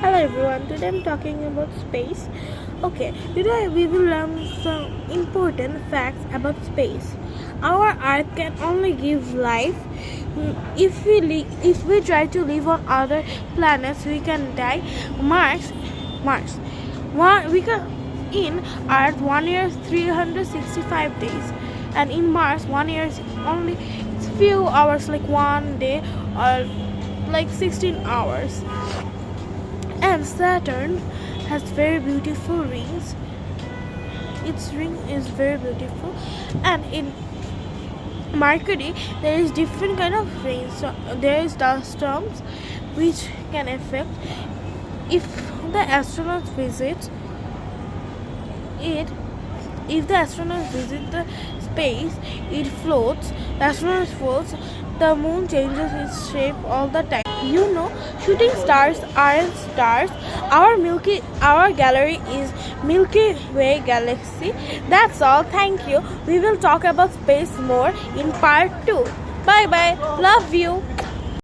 Hello everyone, today I'm talking about space. Okay, today we will learn some important facts about space. Our Earth can only give life. If we try to live on other planets, we can die. Mars. We can in Earth 1 year is 365 days, and in Mars 1 year is only it's few hours, like 1 day or like 16 hours. And Saturn has very beautiful rings. Its ring is very beautiful. And in Mercury there is different kind of rings. So there is dust storms which can affect if the astronauts visit it. If the astronauts visit the space, it floats. The astronauts floats. The moon changes its shape all the time. Shooting stars aren't stars. Our gallery is Milky Way galaxy. That's all. Thank you. We will talk about space more in part 2. Bye bye. Love you.